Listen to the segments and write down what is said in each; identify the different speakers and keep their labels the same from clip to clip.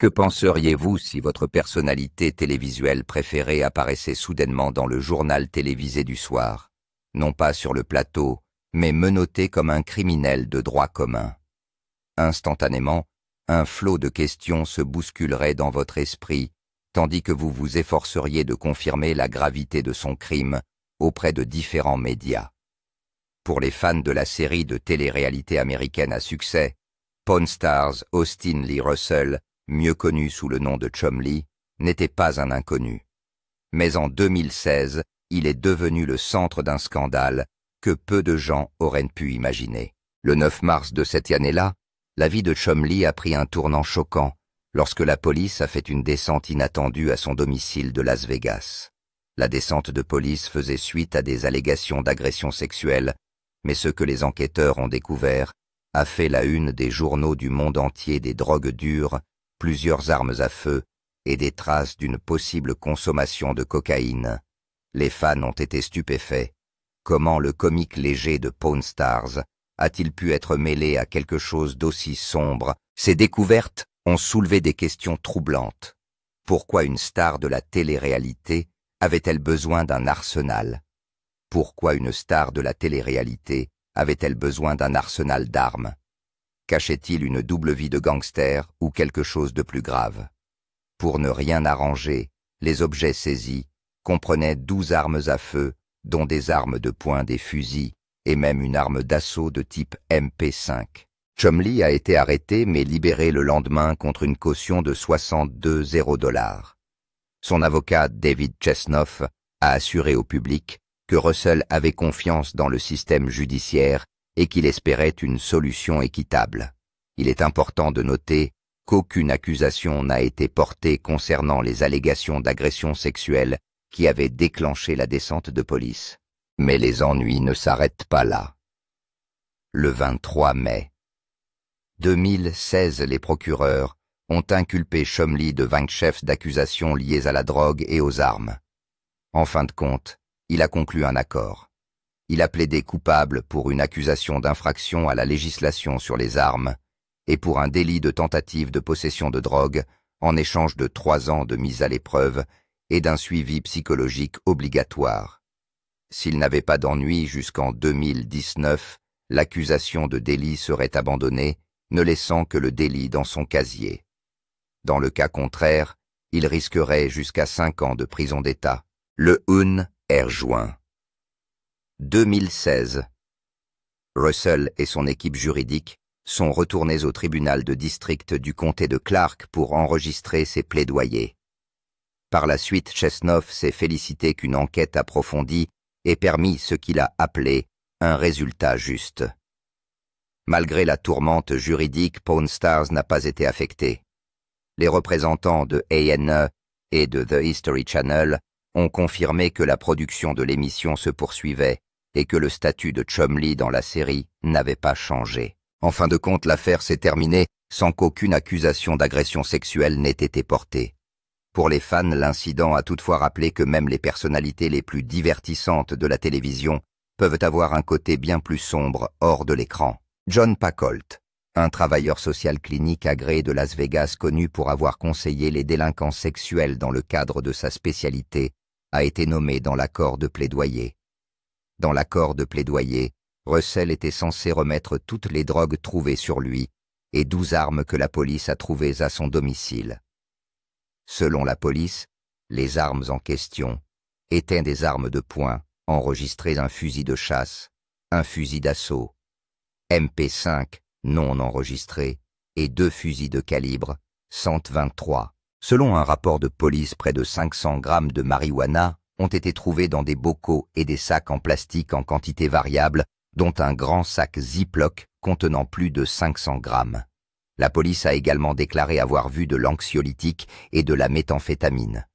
Speaker 1: Que penseriez-vous si votre personnalité télévisuelle préférée apparaissait soudainement dans le journal télévisé du soir, non pas sur le plateau, mais menotté comme un criminel de droit commun? Instantanément, un flot de questions se bousculerait dans votre esprit, tandis que vous vous efforceriez de confirmer la gravité de son crime auprès de différents médias. Pour les fans de la série de télé-réalité américaine à succès, Pawn Stars Austin Lee Russell, mieux connu sous le nom de Chumlee, n'était pas un inconnu. Mais en 2016, il est devenu le centre d'un scandale que peu de gens auraient pu imaginer. Le 9 mars de cette année-là, la vie de Chumlee a pris un tournant choquant lorsque la police a fait une descente inattendue à son domicile de Las Vegas. La descente de police faisait suite à des allégations d'agression sexuelle, mais ce que les enquêteurs ont découvert a fait la une des journaux du monde entier: des drogues dures, plusieurs armes à feu et des traces d'une possible consommation de cocaïne. Les fans ont été stupéfaits. Comment le comique léger de Pawn Stars a-t-il pu être mêlé à quelque chose d'aussi sombre? Ces découvertes ont soulevé des questions troublantes. Pourquoi une star de la télé-réalité avait-elle besoin d'un arsenal? Pourquoi une star de la télé-réalité avait-elle besoin d'un arsenal d'armes? Cachait-il une double vie de gangster ou quelque chose de plus grave? Pour ne rien arranger, les objets saisis comprenaient 12 armes à feu, dont des armes de poing, des fusils et même une arme d'assaut de type MP5. Chumlee a été arrêté mais libéré le lendemain contre une caution de 62 $. Son avocat David Chesnoff a assuré au public que Russell avait confiance dans le système judiciaire et qu'il espérait une solution équitable. Il est important de noter qu'aucune accusation n'a été portée concernant les allégations d'agression sexuelle qui avaient déclenché la descente de police. Mais les ennuis ne s'arrêtent pas là. Le 23 mai 2016, les procureurs ont inculpé Chumlee de 20 chefs d'accusation liés à la drogue et aux armes. En fin de compte, il a conclu un accord. Il a plaidé coupable pour une accusation d'infraction à la législation sur les armes et pour un délit de tentative de possession de drogue en échange de 3 ans de mise à l'épreuve et d'un suivi psychologique obligatoire. S'il n'avait pas d'ennui jusqu'en 2019, l'accusation de délit serait abandonnée, ne laissant que le délit dans son casier. Dans le cas contraire, il risquerait jusqu'à 5 ans de prison d'État. Le UN est juin 2016. Russell et son équipe juridique sont retournés au tribunal de district du comté de Clark pour enregistrer ses plaidoyers. Par la suite, Chesnoff s'est félicité qu'une enquête approfondie ait permis ce qu'il a appelé un résultat juste. Malgré la tourmente juridique, Pawn Stars n'a pas été affecté. Les représentants de A&E et de The History Channel ont confirmé que la production de l'émission se poursuivait et que le statut de Chumlee dans la série n'avait pas changé. En fin de compte, l'affaire s'est terminée sans qu'aucune accusation d'agression sexuelle n'ait été portée. Pour les fans, l'incident a toutefois rappelé que même les personnalités les plus divertissantes de la télévision peuvent avoir un côté bien plus sombre hors de l'écran. John Pacolt, un travailleur social clinique agréé de Las Vegas connu pour avoir conseillé les délinquants sexuels dans le cadre de sa spécialité, a été nommé dans l'accord de plaidoyer. Dans l'accord de plaidoyer, Russell était censé remettre toutes les drogues trouvées sur lui et 12 armes que la police a trouvées à son domicile. Selon la police, les armes en question étaient des armes de poing enregistrées d'un fusil de chasse, un fusil d'assaut, MP5 non enregistré et 2 fusils de calibre 123. Selon un rapport de police, près de 500 grammes de marijuana ont été trouvés dans des bocaux et des sacs en plastique en quantité variable, dont un grand sac Ziploc contenant plus de 500 grammes. La police a également déclaré avoir vu de l'anxiolytique et de la méthamphétamine.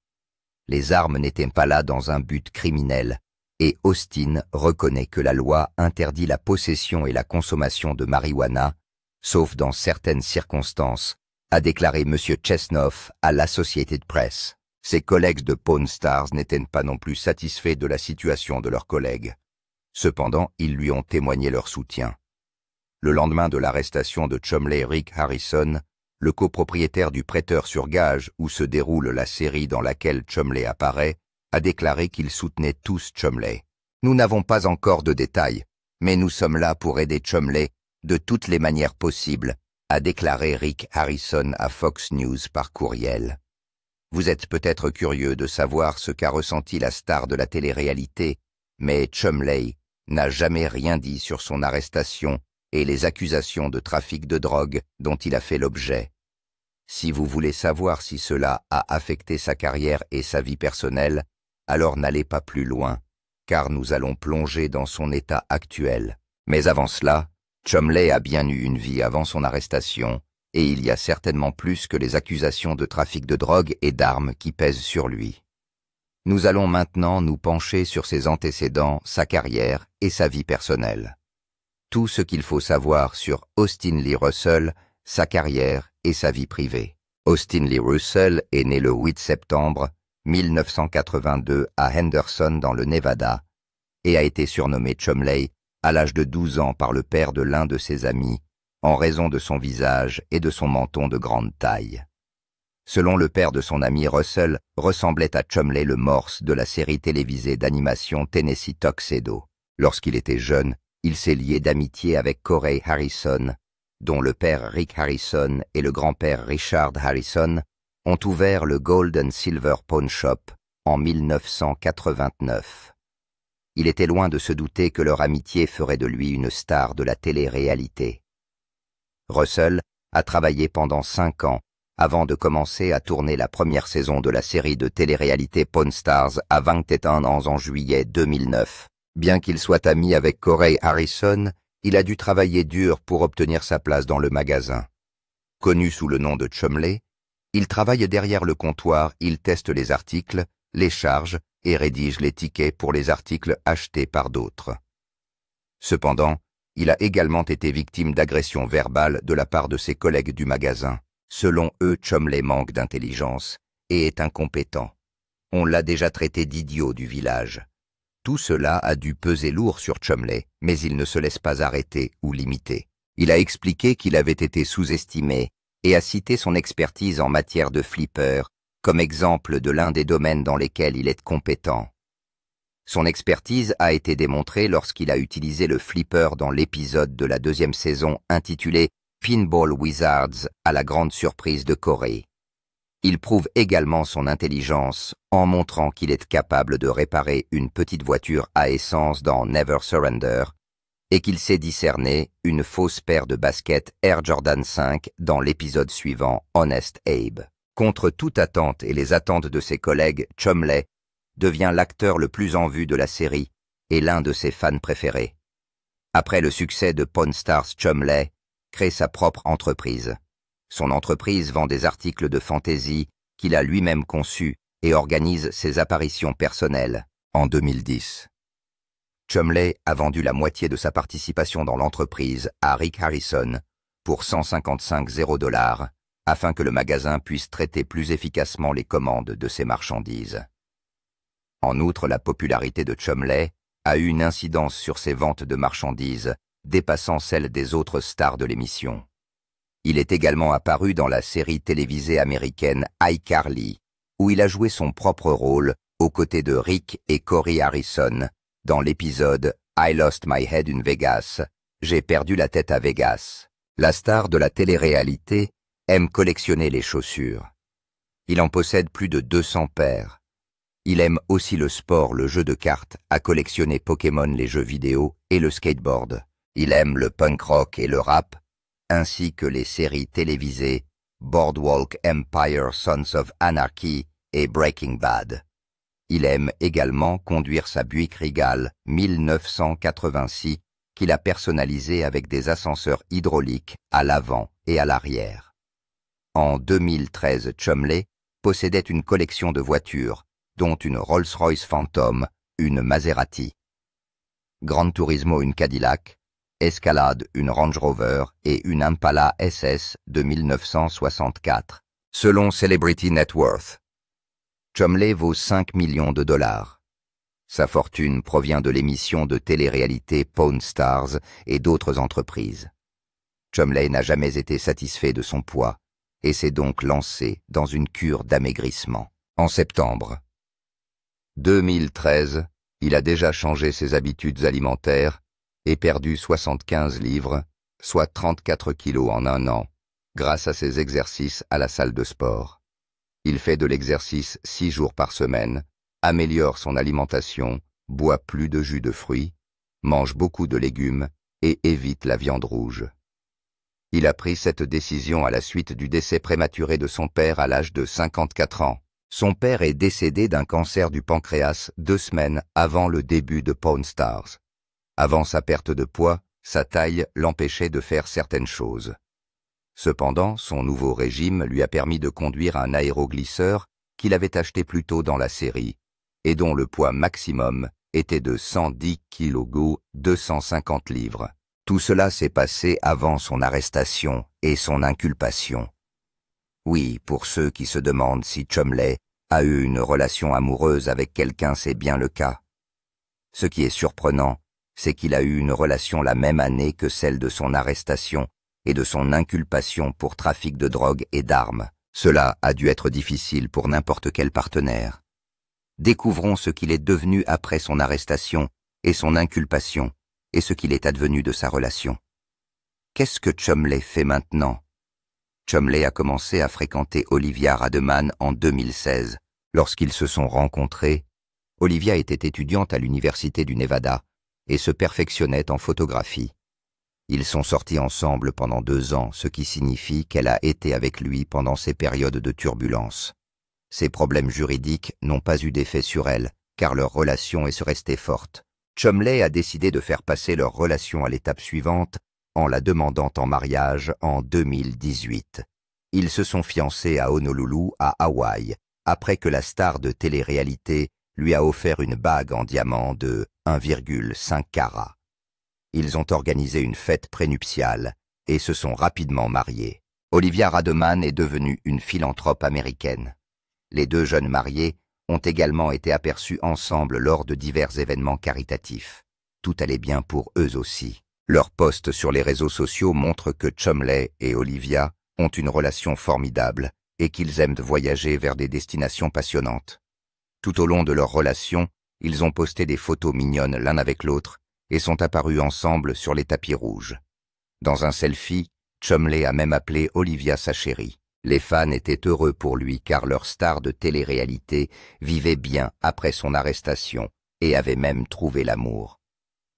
Speaker 1: Les armes n'étaient pas là dans un but criminel, et Austin reconnaît que la loi interdit la possession et la consommation de marijuana, sauf dans certaines circonstances, a déclaré M. Chesnoff à l'Associated Press. Ses collègues de Pawn Stars n'étaient pas non plus satisfaits de la situation de leurs collègues. Cependant, ils lui ont témoigné leur soutien. Le lendemain de l'arrestation de Chumlee, Rick Harrison, le copropriétaire du prêteur sur gage où se déroule la série dans laquelle Chumley apparaît, a déclaré qu'il soutenait tous Chumley. Nous n'avons pas encore de détails, mais nous sommes là pour aider Chumley de toutes les manières possibles, a déclaré Rick Harrison à Fox News par courriel. Vous êtes peut-être curieux de savoir ce qu'a ressenti la star de la télé-réalité, mais Chumley n'a jamais rien dit sur son arrestation et les accusations de trafic de drogue dont il a fait l'objet. Si vous voulez savoir si cela a affecté sa carrière et sa vie personnelle, alors n'allez pas plus loin, car nous allons plonger dans son état actuel. Mais avant cela, Chumley a bien eu une vie avant son arrestation, et il y a certainement plus que les accusations de trafic de drogue et d'armes qui pèsent sur lui. Nous allons maintenant nous pencher sur ses antécédents, sa carrière et sa vie personnelle. Tout ce qu'il faut savoir sur Austin Lee Russell, sa carrière et sa vie privée. Austin Lee Russell est né le 8 septembre 1982 à Henderson dans le Nevada et a été surnommé Chumley à l'âge de 12 ans par le père de l'un de ses amis en raison de son visage et de son menton de grande taille. Selon le père de son ami, Russell ressemblait à Chumley le morse de la série télévisée d'animation Tennessee Tuxedo. Lorsqu'il était jeune, il s'est lié d'amitié avec Corey Harrison, dont le père Rick Harrison et le grand-père Richard Harrison ont ouvert le Gold and Silver Pawn Shop en 1989. Il était loin de se douter que leur amitié ferait de lui une star de la télé-réalité. Russell a travaillé pendant 5 ans avant de commencer à tourner la première saison de la série de télé-réalité Pawn Stars à 21 ans en juillet 2009. Bien qu'il soit ami avec Corey Harrison, il a dû travailler dur pour obtenir sa place dans le magasin. Connu sous le nom de Chumley, il travaille derrière le comptoir, il teste les articles, les charge et rédige les tickets pour les articles achetés par d'autres. Cependant, il a également été victime d'agressions verbales de la part de ses collègues du magasin. Selon eux, Chumley manque d'intelligence et est incompétent. On l'a déjà traité d'idiot du village. Tout cela a dû peser lourd sur Chumley, mais il ne se laisse pas arrêter ou limiter. Il a expliqué qu'il avait été sous-estimé et a cité son expertise en matière de flipper comme exemple de l'un des domaines dans lesquels il est compétent. Son expertise a été démontrée lorsqu'il a utilisé le flipper dans l'épisode de la 2e saison intitulé Pinball Wizards à la grande surprise de Corey. Il prouve également son intelligence en montrant qu'il est capable de réparer une petite voiture à essence dans Never Surrender et qu'il sait discerner une fausse paire de baskets Air Jordan 5 dans l'épisode suivant Honest Abe. Contre toute attente et les attentes de ses collègues, Chumley devient l'acteur le plus en vue de la série et l'un de ses fans préférés. Après le succès de Pawn Stars, Chumley crée sa propre entreprise. Son entreprise vend des articles de fantasy qu'il a lui-même conçus et organise ses apparitions personnelles. En 2010, Chumley a vendu la moitié de sa participation dans l'entreprise à Rick Harrison pour 155 000 $ afin que le magasin puisse traiter plus efficacement les commandes de ses marchandises. En outre, la popularité de Chumley a eu une incidence sur ses ventes de marchandises dépassant celle des autres stars de l'émission. Il est également apparu dans la série télévisée américaine iCarly, où il a joué son propre rôle aux côtés de Rick et Corey Harrison dans l'épisode I Lost My Head in Vegas, J'ai perdu la tête à Vegas. La star de la télé-réalité aime collectionner les chaussures. Il en possède plus de 200 paires. Il aime aussi le sport, le jeu de cartes, à collectionner Pokémon, les jeux vidéo et le skateboard. Il aime le punk rock et le rap, ainsi que les séries télévisées Boardwalk Empire, Sons of Anarchy et Breaking Bad. Il aime également conduire sa Buick Regal 1986 qu'il a personnalisée avec des ascenseurs hydrauliques à l'avant et à l'arrière. En 2013, Chumley possédait une collection de voitures, dont une Rolls-Royce Phantom, une Maserati, Gran Turismo, une Cadillac, Escalade, une Range Rover et une Impala SS de 1964. Selon Celebrity Net Worth, Chumley vaut 5 millions de $. Sa fortune provient de l'émission de télé-réalité Pawn Stars et d'autres entreprises. Chumley n'a jamais été satisfait de son poids et s'est donc lancé dans une cure d'amaigrissement. En septembre 2013, il a déjà changé ses habitudes alimentaires et perdu 75 livres, soit 34 kilos en un an, grâce à ses exercices à la salle de sport. Il fait de l'exercice 6 jours par semaine, améliore son alimentation, boit plus de jus de fruits, mange beaucoup de légumes et évite la viande rouge. Il a pris cette décision à la suite du décès prématuré de son père à l'âge de 54 ans. Son père est décédé d'un cancer du pancréas 2 semaines avant le début de Pawn Stars. Avant sa perte de poids, sa taille l'empêchait de faire certaines choses. Cependant, son nouveau régime lui a permis de conduire un aéroglisseur qu'il avait acheté plus tôt dans la série et dont le poids maximum était de 110 kg, 250 livres. Tout cela s'est passé avant son arrestation et son inculpation. Oui, pour ceux qui se demandent si Chumley a eu une relation amoureuse avec quelqu'un, c'est bien le cas. Ce qui est surprenant, c'est qu'il a eu une relation la même année que celle de son arrestation et de son inculpation pour trafic de drogue et d'armes. Cela a dû être difficile pour n'importe quel partenaire. Découvrons ce qu'il est devenu après son arrestation et son inculpation et ce qu'il est advenu de sa relation. Qu'est-ce que Chumley fait maintenant? Chumley a commencé à fréquenter Olivia Rademan en 2016. Lorsqu'ils se sont rencontrés, Olivia était étudiante à l'université du Nevada et se perfectionnait en photographie. Ils sont sortis ensemble pendant 2 ans, ce qui signifie qu'elle a été avec lui pendant ces périodes de turbulence. Ces problèmes juridiques n'ont pas eu d'effet sur elle, car leur relation est restée forte. Chumley a décidé de faire passer leur relation à l'étape suivante en la demandant en mariage en 2018. Ils se sont fiancés à Honolulu, à Hawaï, après que la star de télé-réalité lui a offert une bague en diamant de 1,5 carat. Ils ont organisé une fête prénuptiale et se sont rapidement mariés. Olivia Rademan est devenue une philanthrope américaine. Les 2 jeunes mariés ont également été aperçus ensemble lors de divers événements caritatifs. Tout allait bien pour eux aussi. Leurs posts sur les réseaux sociaux montrent que Chumley et Olivia ont une relation formidable et qu'ils aiment voyager vers des destinations passionnantes. Tout au long de leur relation, ils ont posté des photos mignonnes l'un avec l'autre et sont apparus ensemble sur les tapis rouges. Dans un selfie, Chumley a même appelé Olivia sa chérie. Les fans étaient heureux pour lui car leur star de télé-réalité vivait bien après son arrestation et avait même trouvé l'amour.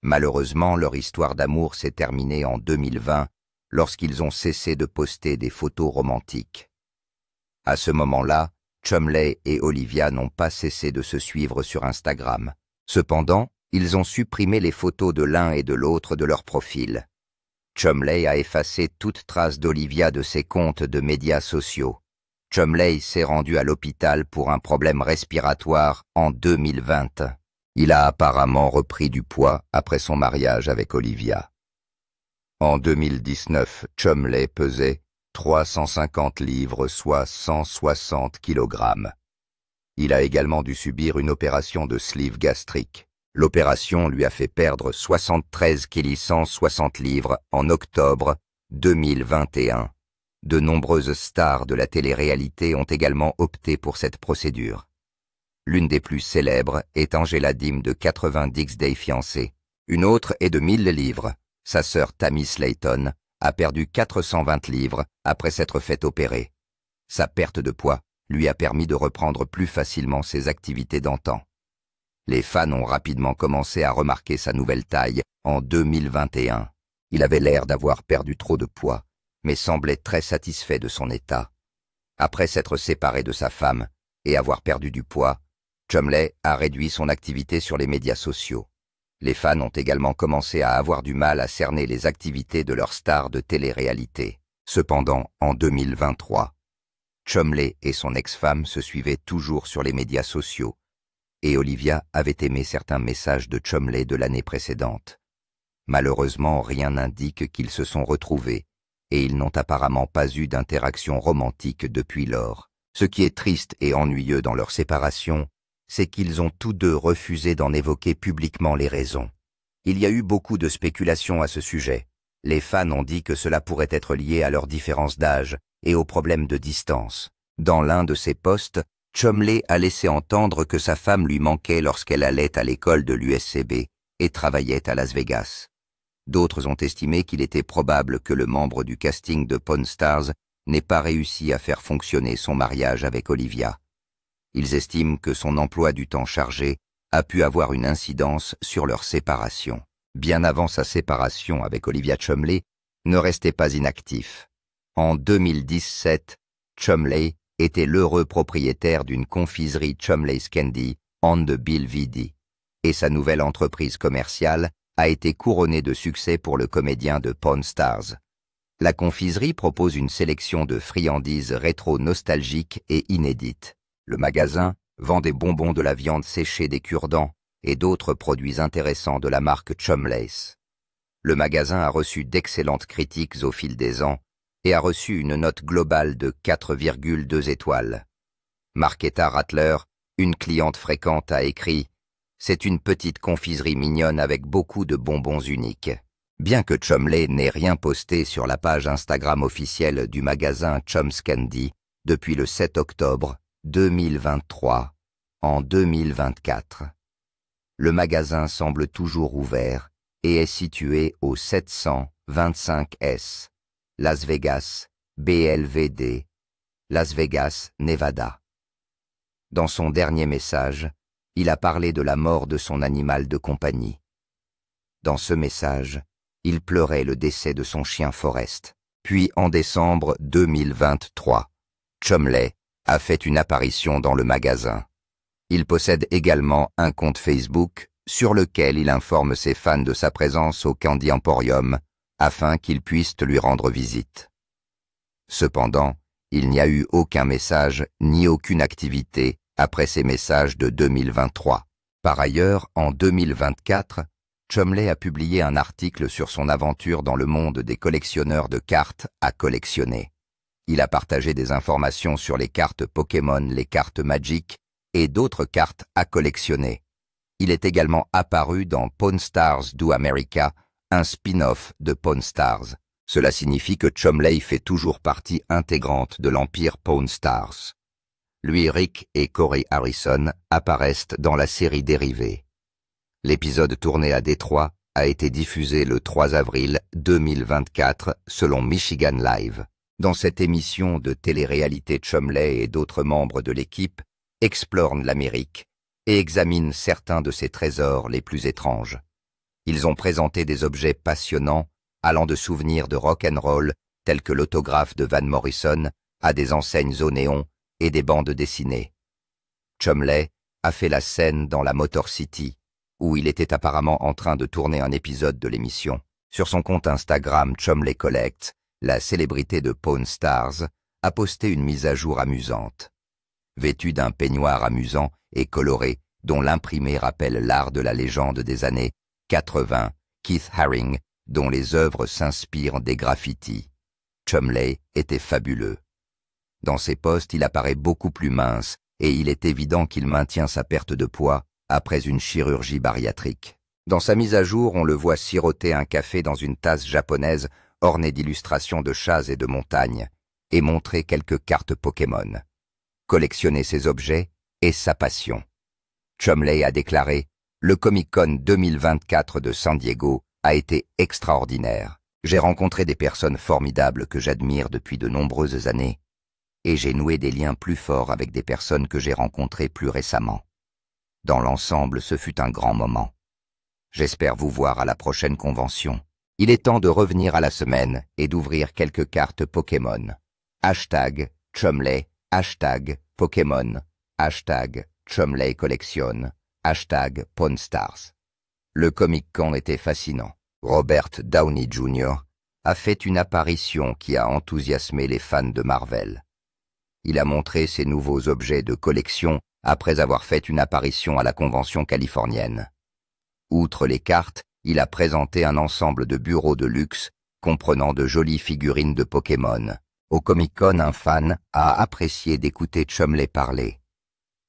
Speaker 1: Malheureusement, leur histoire d'amour s'est terminée en 2020 lorsqu'ils ont cessé de poster des photos romantiques. À ce moment-là, Chumley et Olivia n'ont pas cessé de se suivre sur Instagram. Cependant, ils ont supprimé les photos de l'un et de l'autre de leur profil. Chumley a effacé toute trace d'Olivia de ses comptes de médias sociaux. Chumley s'est rendu à l'hôpital pour un problème respiratoire en 2020. Il a apparemment repris du poids après son mariage avec Olivia. En 2019, Chumley pesait 350 livres, soit 160 kg. Il a également dû subir une opération de sleeve gastrique. L'opération lui a fait perdre 73 kg 160 livres en octobre 2021. De nombreuses stars de la télé-réalité ont également opté pour cette procédure. L'une des plus célèbres est Angela Dim de 90 Day Fiancé. Une autre est de 1000 livres. Sa sœur Tammy Slayton a perdu 420 livres après s'être fait opérer. Sa perte de poids lui a permis de reprendre plus facilement ses activités d'antan. Les fans ont rapidement commencé à remarquer sa nouvelle taille en 2021. Il avait l'air d'avoir perdu trop de poids, mais semblait très satisfait de son état. Après s'être séparé de sa femme et avoir perdu du poids, Chumley a réduit son activité sur les médias sociaux. Les fans ont également commencé à avoir du mal à cerner les activités de leur star de télé-réalité. Cependant, en 2023, Chumley et son ex-femme se suivaient toujours sur les médias sociaux, et Olivia avait aimé certains messages de Chumley de l'année précédente. Malheureusement, rien n'indique qu'ils se sont retrouvés, et ils n'ont apparemment pas eu d'interaction romantique depuis lors. Ce qui est triste et ennuyeux dans leur séparation, c'est qu'ils ont tous deux refusé d'en évoquer publiquement les raisons. Il y a eu beaucoup de spéculations à ce sujet. Les fans ont dit que cela pourrait être lié à leur différence d'âge et aux problèmes de distance. Dans l'un de ses posts, Chumley a laissé entendre que sa femme lui manquait lorsqu'elle allait à l'école de l'USCB et travaillait à Las Vegas. D'autres ont estimé qu'il était probable que le membre du casting de Pawn Stars n'ait pas réussi à faire fonctionner son mariage avec Olivia. Ils estiment que son emploi du temps chargé a pu avoir une incidence sur leur séparation. Bien avant sa séparation avec Olivia Chumley, ne restait pas inactif. En 2017, Chumley était l'heureux propriétaire d'une confiserie Chumley's Candy on the Bill VD, et sa nouvelle entreprise commerciale a été couronnée de succès pour le comédien de Pawn Stars. La confiserie propose une sélection de friandises rétro-nostalgiques et inédites. Le magasin vend des bonbons, de la viande séchée des cure-dents et d'autres produits intéressants de la marque Chumley's. Le magasin a reçu d'excellentes critiques au fil des ans et a reçu une note globale de 4,2 étoiles. Marketa Rattler, une cliente fréquente, a écrit « C'est une petite confiserie mignonne avec beaucoup de bonbons uniques ». Bien que Chumley n'ait rien posté sur la page Instagram officielle du magasin Chum's Candy depuis le 7 octobre 2023, en 2024. Le magasin semble toujours ouvert et est situé au 725 S, Las Vegas, BLVD, Las Vegas, Nevada. Dans son dernier message, il a parlé de la mort de son animal de compagnie. Dans ce message, il pleurait le décès de son chien Forrest. Puis, en décembre 2023, Chumley a fait une apparition dans le magasin. Il possède également un compte Facebook sur lequel il informe ses fans de sa présence au Candy Emporium afin qu'ils puissent lui rendre visite. Cependant, il n'y a eu aucun message ni aucune activité après ces messages de 2023. Par ailleurs, en 2024, Chumley a publié un article sur son aventure dans le monde des collectionneurs de cartes à collectionner. Il a partagé des informations sur les cartes Pokémon, les cartes Magic et d'autres cartes à collectionner. Il est également apparu dans Pawn Stars Do America, un spin-off de Pawn Stars. Cela signifie que Chumley fait toujours partie intégrante de l'empire Pawn Stars. Lui, Rick et Corey Harrison apparaissent dans la série dérivée. L'épisode tourné à Détroit a été diffusé le 3 avril 2024 selon Michigan Live. Dans cette émission de télé-réalité, Chumley et d'autres membres de l'équipe explorent l'Amérique et examinent certains de ses trésors les plus étranges. Ils ont présenté des objets passionnants allant de souvenirs de rock'n'roll tels que l'autographe de Van Morrison à des enseignes au néon et des bandes dessinées. Chumley a fait la scène dans la Motor City, où il était apparemment en train de tourner un épisode de l'émission. Sur son compte Instagram Chumley Collect, la célébrité de Pawn Stars a posté une mise à jour amusante. Vêtu d'un peignoir amusant et coloré dont l'imprimé rappelle l'art de la légende des années 80, Keith Haring, dont les œuvres s'inspirent des graffitis. Chumley était fabuleux. Dans ses posts, il apparaît beaucoup plus mince et il est évident qu'il maintient sa perte de poids après une chirurgie bariatrique. Dans sa mise à jour, on le voit siroter un café dans une tasse japonaise ornée d'illustrations de chats et de montagnes, et montrer quelques cartes Pokémon. Collectionner ces objets est sa passion. Chumley a déclaré « Le Comic-Con 2024 de San Diego a été extraordinaire. J'ai rencontré des personnes formidables que j'admire depuis de nombreuses années, et j'ai noué des liens plus forts avec des personnes que j'ai rencontrées plus récemment. Dans l'ensemble, ce fut un grand moment. J'espère vous voir à la prochaine convention. Il est temps de revenir à la semaine et d'ouvrir quelques cartes Pokémon. Hashtag Chumley, hashtag Pokémon, hashtag Chumley collectionne, hashtag Pawn Stars. Le Comic-Con était fascinant. Robert Downey Jr. a fait une apparition qui a enthousiasmé les fans de Marvel. Il a montré ses nouveaux objets de collection après avoir fait une apparition à la convention californienne. Outre les cartes, il a présenté un ensemble de bureaux de luxe comprenant de jolies figurines de Pokémon. Au Comic-Con, un fan a apprécié d'écouter Chumley parler.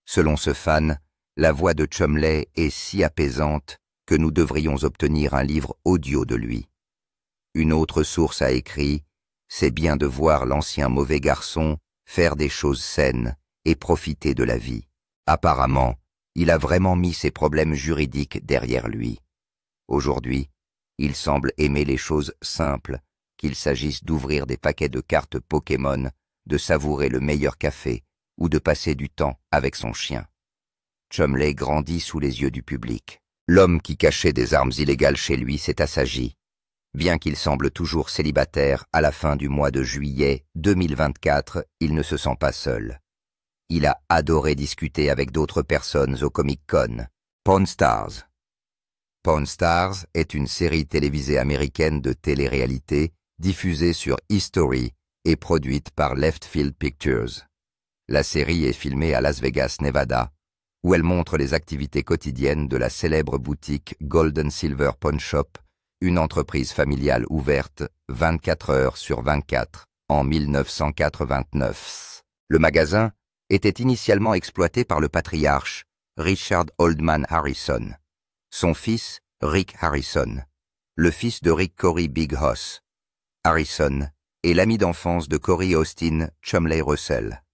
Speaker 1: Selon ce fan, la voix de Chumley est si apaisante que nous devrions obtenir un livre audio de lui. Une autre source a écrit « C'est bien de voir l'ancien mauvais garçon faire des choses saines et profiter de la vie. Apparemment, il a vraiment mis ses problèmes juridiques derrière lui. Aujourd'hui, il semble aimer les choses simples, qu'il s'agisse d'ouvrir des paquets de cartes Pokémon, de savourer le meilleur café ou de passer du temps avec son chien. Chumley grandit sous les yeux du public. L'homme qui cachait des armes illégales chez lui s'est assagi. Bien qu'il semble toujours célibataire, à la fin du mois de juillet 2024, il ne se sent pas seul. Il a adoré discuter avec d'autres personnes au Comic-Con. Pawn Stars. Pawn Stars est une série télévisée américaine de télé-réalité diffusée sur History et produite par Left Field Pictures. La série est filmée à Las Vegas, Nevada, où elle montre les activités quotidiennes de la célèbre boutique Gold & Silver Pawn Shop, une entreprise familiale ouverte 24 heures sur 24 en 1989. Le magasin était initialement exploité par le patriarche Richard Oldman Harrison, son fils Rick Harrison, le fils de Rick Corey Big Hoss Harrison et l'ami d'enfance de Corey Austin Chumley Russell.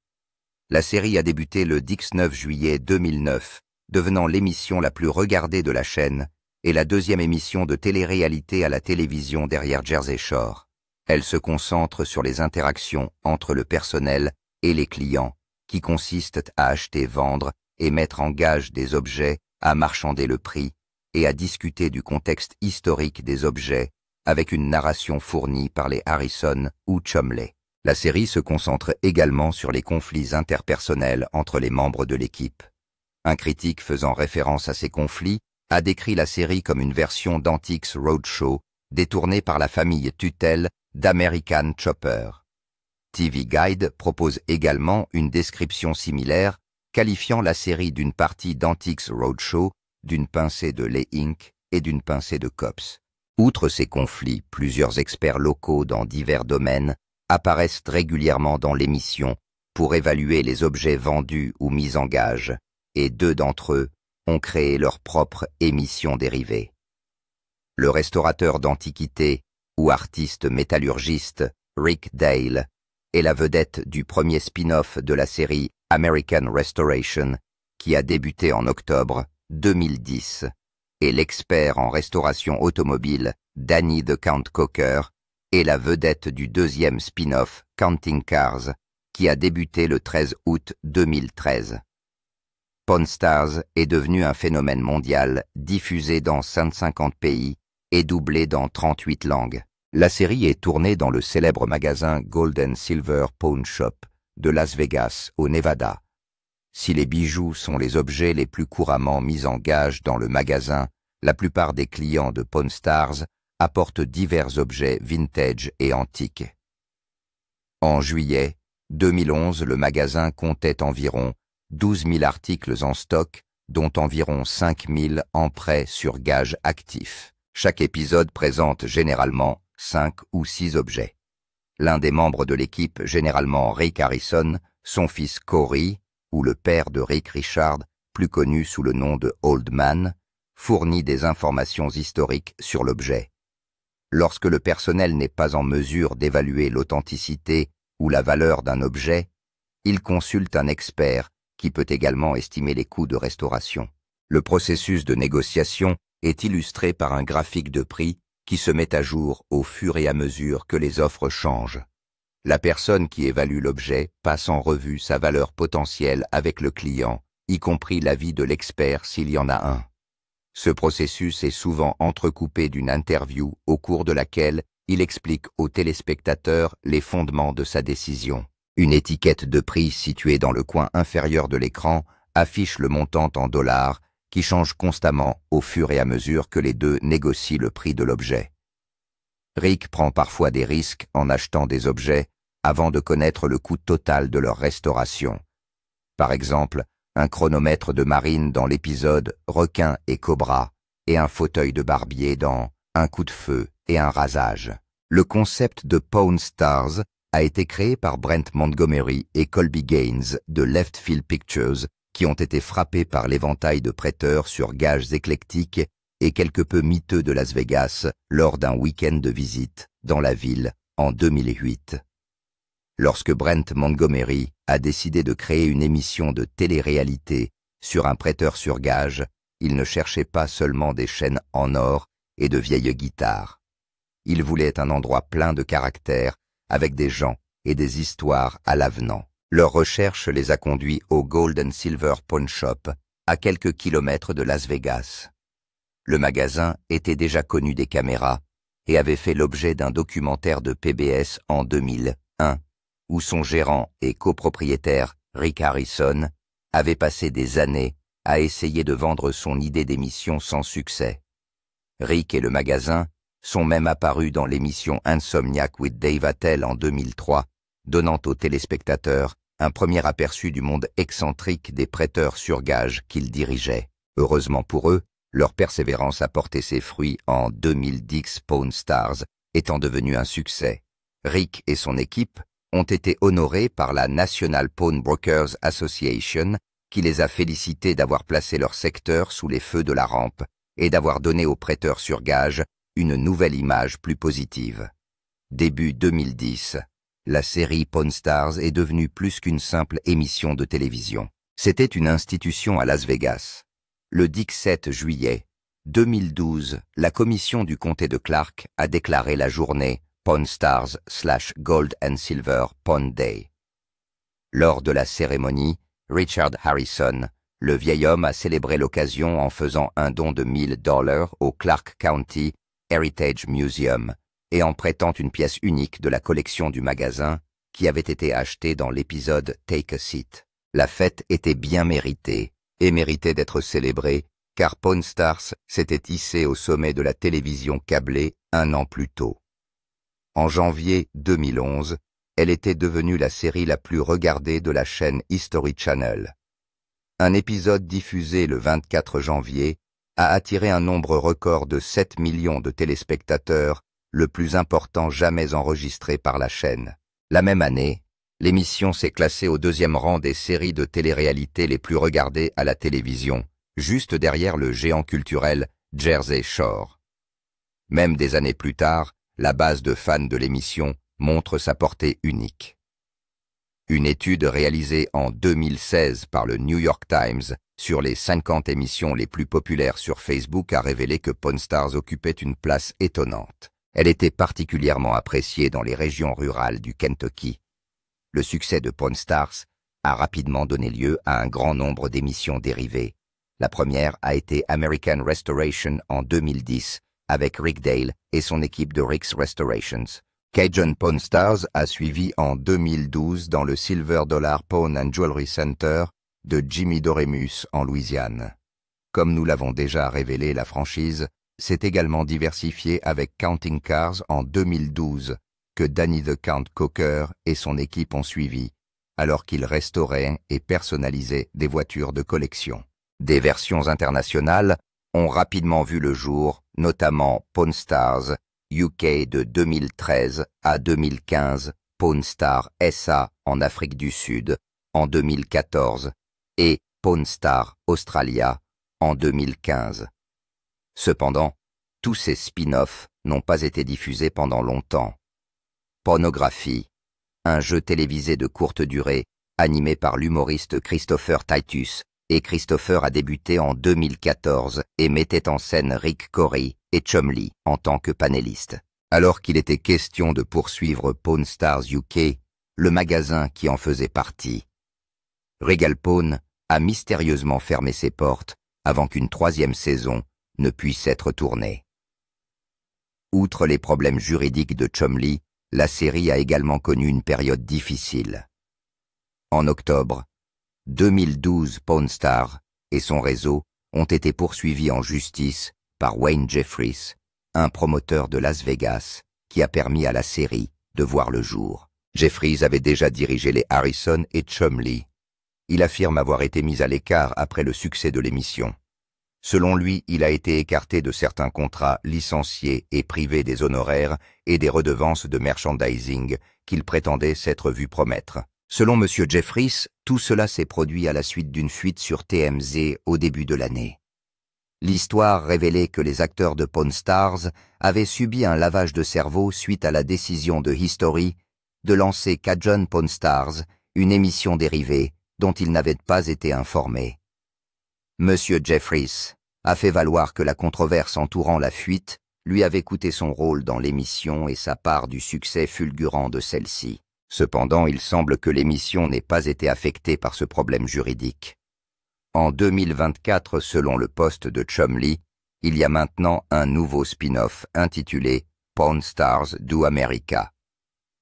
Speaker 1: La série a débuté le 19 juillet 2009, devenant l'émission la plus regardée de la chaîne et la deuxième émission de télé-réalité à la télévision derrière Jersey Shore. Elle se concentre sur les interactions entre le personnel et les clients, qui consistent à acheter, vendre et mettre en gage des objets, à marchander le prix et à discuter du contexte historique des objets avec une narration fournie par les Harrison ou Chumley. La série se concentre également sur les conflits interpersonnels entre les membres de l'équipe. Un critique faisant référence à ces conflits a décrit la série comme une version d'Antiques Roadshow détournée par la famille tutelle d'American Chopper. TV Guide propose également une description similaire, qualifiant la série d'une partie d'Antiques Roadshow, d'une pincée de Lay Inc. Et d'une pincée de Cops. Outre ces conflits, plusieurs experts locaux dans divers domaines apparaissent régulièrement dans l'émission pour évaluer les objets vendus ou mis en gage, et 2 d'entre eux ont créé leur propre émission dérivée. Le restaurateur d'antiquités ou artiste métallurgiste Rick Dale est la vedette du premier spin-off de la série American Restoration qui a débuté en octobre 2010, et l'expert en restauration automobile Danny the Count Cocker est la vedette du deuxième spin-off Counting Cars qui a débuté le 13 août 2013. Pawn Stars est devenu un phénomène mondial diffusé dans 150 pays et doublé dans 38 langues. La série est tournée dans le célèbre magasin Gold & Silver Pawn Shop de Las Vegas, au Nevada. Si les bijoux sont les objets les plus couramment mis en gage dans le magasin, la plupart des clients de Pawn Stars apportent divers objets vintage et antiques. En juillet 2011, le magasin comptait environ 12 000 articles en stock, dont environ 5 000 en prêt sur gage actif. Chaque épisode présente généralement 5 ou 6 objets. L'un des membres de l'équipe, généralement Rick Harrison, son fils Corey, ou le père de Rick Richard, plus connu sous le nom de Old Man, fournit des informations historiques sur l'objet. Lorsque le personnel n'est pas en mesure d'évaluer l'authenticité ou la valeur d'un objet, il consulte un expert qui peut également estimer les coûts de restauration. Le processus de négociation est illustré par un graphique de prix qui se met à jour au fur et à mesure que les offres changent. La personne qui évalue l'objet passe en revue sa valeur potentielle avec le client, y compris l'avis de l'expert s'il y en a un. Ce processus est souvent entrecoupé d'une interview au cours de laquelle il explique aux téléspectateurs les fondements de sa décision. Une étiquette de prix située dans le coin inférieur de l'écran affiche le montant en dollars qui change constamment au fur et à mesure que les deux négocient le prix de l'objet. Rick prend parfois des risques en achetant des objets avant de connaître le coût total de leur restauration. Par exemple, un chronomètre de marine dans l'épisode Requin et Cobra et un fauteuil de barbier dans Un coup de feu et un rasage. Le concept de Pawn Stars a été créé par Brent Montgomery et Colby Gaines de Left Field Pictures qui ont été frappés par l'éventail de prêteurs sur gages éclectiques et quelque peu miteux de Las Vegas lors d'un week-end de visite dans la ville en 2008. Lorsque Brent Montgomery a décidé de créer une émission de télé-réalité sur un prêteur sur gage, il ne cherchait pas seulement des chaînes en or et de vieilles guitares. Il voulait un endroit plein de caractère, avec des gens et des histoires à l'avenant. Leur recherche les a conduits au Gold and Silver Pawn Shop, à quelques kilomètres de Las Vegas. Le magasin était déjà connu des caméras et avait fait l'objet d'un documentaire de PBS en 2001, où son gérant et copropriétaire, Rick Harrison, avait passé des années à essayer de vendre son idée d'émission sans succès. Rick et le magasin sont même apparus dans l'émission Insomniac with Dave Attell en 2003, donnant aux téléspectateurs un premier aperçu du monde excentrique des prêteurs sur gage qu'ils dirigeaient. Heureusement pour eux, leur persévérance a porté ses fruits en 2010 Pawn Stars, étant devenu un succès. Rick et son équipe ont été honorés par la National Pawnbrokers Association, qui les a félicités d'avoir placé leur secteur sous les feux de la rampe et d'avoir donné aux prêteurs sur gage une nouvelle image plus positive. Début 2010, la série Pawn Stars est devenue plus qu'une simple émission de télévision. C'était une institution à Las Vegas. Le 17 juillet 2012, la commission du comté de Clark a déclaré la journée Pawn Stars/Gold and Silver Pawn Day. Lors de la cérémonie, Richard Harrison, le vieil homme, a célébré l'occasion en faisant un don de $1000 au Clark County Heritage Museum et en prêtant une pièce unique de la collection du magasin qui avait été achetée dans l'épisode Take a Seat. La fête était bien méritée et méritait d'être célébrée car Pawn Stars s'était hissé au sommet de la télévision câblée un an plus tôt. En janvier 2011, elle était devenue la série la plus regardée de la chaîne History Channel. Un épisode diffusé le 24 janvier a attiré un nombre record de 7 millions de téléspectateurs, le plus important jamais enregistré par la chaîne. La même année, l'émission s'est classée au 2e rang des séries de télé-réalité les plus regardées à la télévision, juste derrière le géant culturel Jersey Shore. Même des années plus tard, la base de fans de l'émission montre sa portée unique. Une étude réalisée en 2016 par le New York Times sur les 50 émissions les plus populaires sur Facebook a révélé que Pawn Stars occupait une place étonnante. Elle était particulièrement appréciée dans les régions rurales du Kentucky. Le succès de Pawn Stars a rapidement donné lieu à un grand nombre d'émissions dérivées. La première a été American Restoration en 2010, avec Rick Dale et son équipe de Rick's Restorations. Cajun Pawn Stars a suivi en 2012 dans le Silver Dollar Pawn and Jewelry Center de Jimmy Doremus en Louisiane. Comme nous l'avons déjà révélé, la franchise s'est également diversifiée avec Counting Cars en 2012, que Danny the Count Cocker et son équipe ont suivi, alors qu'ils restauraient et personnalisaient des voitures de collection. Des versions internationales ont rapidement vu le jour, notamment Pawn Stars UK de 2013 à 2015, Pawn Star SA en Afrique du Sud en 2014 et Pawn Star Australia en 2015. Cependant, tous ces spin-offs n'ont pas été diffusés pendant longtemps. Pornographie, un jeu télévisé de courte durée animé par l'humoriste Christopher Titus, et Christopher a débuté en 2014 et mettait en scène Rick Corey et Chumlee en tant que panélistes. Alors qu'il était question de poursuivre Pawn Stars UK, le magasin qui en faisait partie, Regal Pawn, a mystérieusement fermé ses portes avant qu'une 3e saison ne puisse être tournée. Outre les problèmes juridiques de Chumlee, la série a également connu une période difficile. En octobre 2012, Pawn Stars et son réseau ont été poursuivis en justice par Wayne Jeffries, un promoteur de Las Vegas, qui a permis à la série de voir le jour. Jeffries avait déjà dirigé les Harrison et Chumlee. Il affirme avoir été mis à l'écart après le succès de l'émission. Selon lui, il a été écarté de certains contrats, licencié et privé des honoraires et des redevances de merchandising qu'il prétendait s'être vu promettre. Selon M. Jeffries, tout cela s'est produit à la suite d'une fuite sur TMZ au début de l'année. L'histoire révélait que les acteurs de Pawn Stars avaient subi un lavage de cerveau suite à la décision de History de lancer Cajun Pawn Stars, une émission dérivée dont ils n'avaient pas été informés. Monsieur Jeffries a fait valoir que la controverse entourant la fuite lui avait coûté son rôle dans l'émission et sa part du succès fulgurant de celle-ci. Cependant, il semble que l'émission n'ait pas été affectée par ce problème juridique. En 2024, selon le poste de Chumlee, il y a maintenant un nouveau spin-off intitulé Pawn Stars Do America.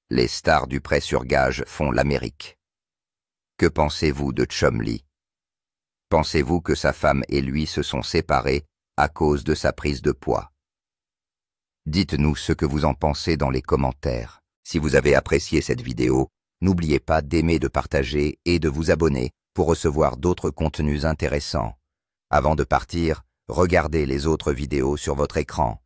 Speaker 1: Les stars du prêt sur gage font l'Amérique. Que pensez-vous de Chumlee? Pensez-vous que sa femme et lui se sont séparés à cause de sa prise de poids? Dites-nous ce que vous en pensez dans les commentaires. Si vous avez apprécié cette vidéo, n'oubliez pas d'aimer, de partager et de vous abonner pour recevoir d'autres contenus intéressants. Avant de partir, regardez les autres vidéos sur votre écran.